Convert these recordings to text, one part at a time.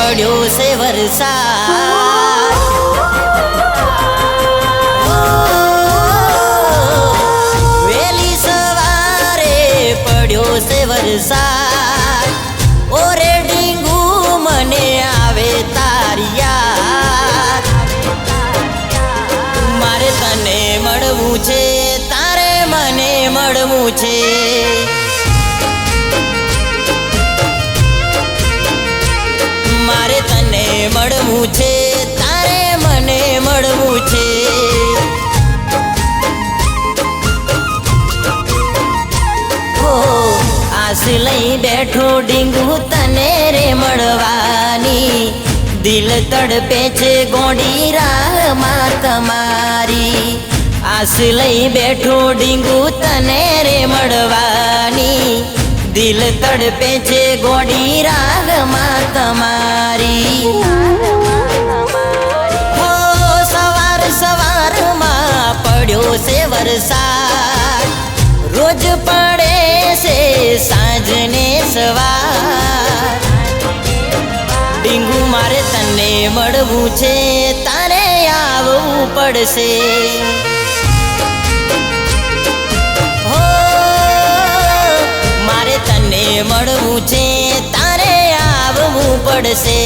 પડ્યો છે વરસાદ વેલી સવારે પડ્યો છે વરસાદ ઓરે ડીંગુ મને આવે તારી યાદ મારે તને મળવું છે તારે મને મળવું છે મારે તને મળવું છે તારે મને મળવું છે હો આસ લઈ બેઠો ડીંગુ તને રે મળવાની દિલ તડપે છે ગોડી રાહમાં તમારી આસ લઈ બેઠો ડીંગુ તને રે મળવાની દિલ તડપે છે ગોડી રાગમાં તમારી હો સવાર સવારમાં પડ્યો છે વરસાદ રોજ પડે છે સાંજને સવાર ડીંગુ મારે તને મળવું છે તારે આવવું પડશે તને મળવું છે તારે આવવું પડશે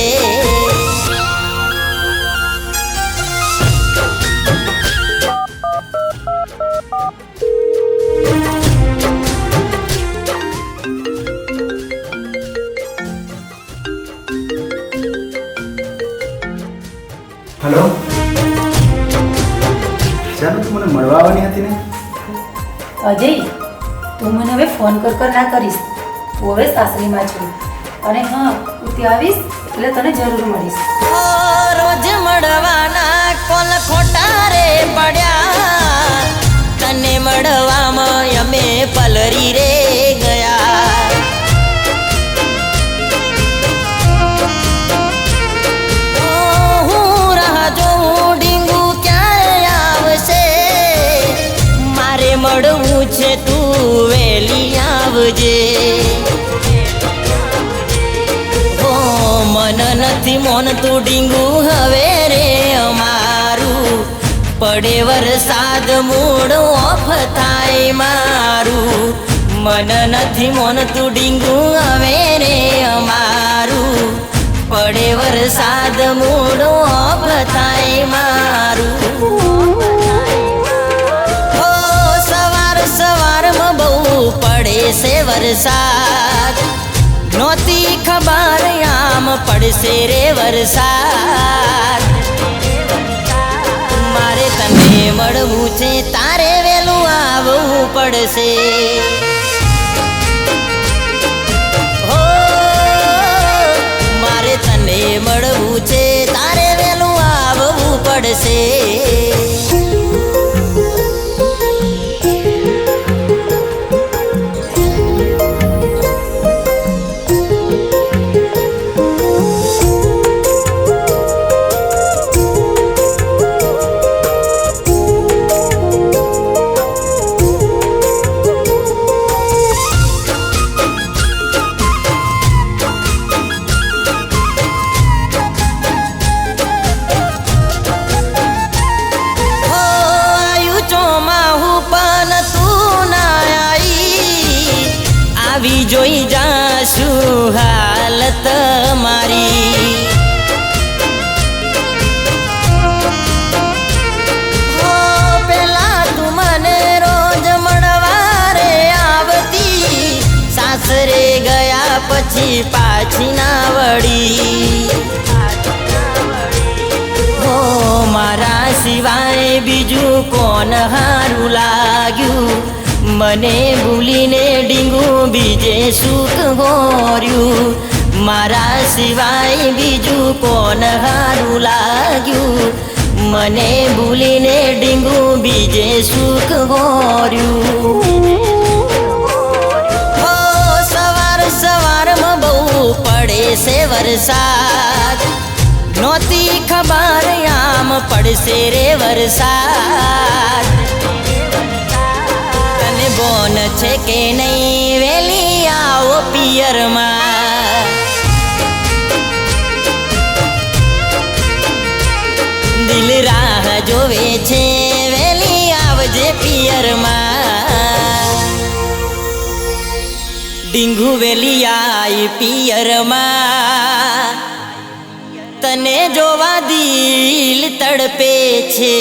હેલો ચાલો તું મને મળવા આવવાની હતી ને અજય તું મને હવે ફોન કર ના કરીશ તું હવે સાસરીમાં છું અને હા તું ત્યાં આવીશ એટલે તને જરૂર મળીશ રોજ મળવાના કોલ ખોટા રે પડ્યા તને મળવામાં અમે પલરી રે ગયા હું રાહ જોઉં ડીંગુ ક્યારે આવશે મારે મળવું છે તું વેલી આવજે હો મન નથી મોન તું ડીંગુ હવે રે અમારું પડે વરસાદ મૂડ ઓફ થાય મારું મન નથી મોન તું ડીંગુ હવે રે અમારું પડે વરસાદ મૂડ ઓફ થાય મારું સવારમાં બહુ પડે છે વરસાદ નોતી ખબર આમ પડશે રે વરસાદ મારે તને મળવું છે તારે વેલું આવવું પડશે હો મારે તને મળવું છે તારે વેલું આવવું પડશે જોઈ જાશું હાલત મારી હો પેલા તું મને રોજ મળવા રે આવતી સાસરે ગયા પછી પાછી ના વળી હો મારા સિવાય બીજું કોણ હારું લાગ્યું મને ભૂલીને ડીંગુ બીજે સુખ ગોર્યું મારા સિવાય બીજું કોણ હારું લાગ્યું મને ભૂલીને ડીંગુ બીજે સુખ ગોર્યું હો સવારમાં બહુ પડે છે વરસાદ નોતી ખબર આમ પડશે રે વરસાદ બોન છે કે નહીં વેલી આવો પિયરમાં ડીંગુ વેલિયાઈ પિયરમાં તને જોવા દિલ તડપે છે.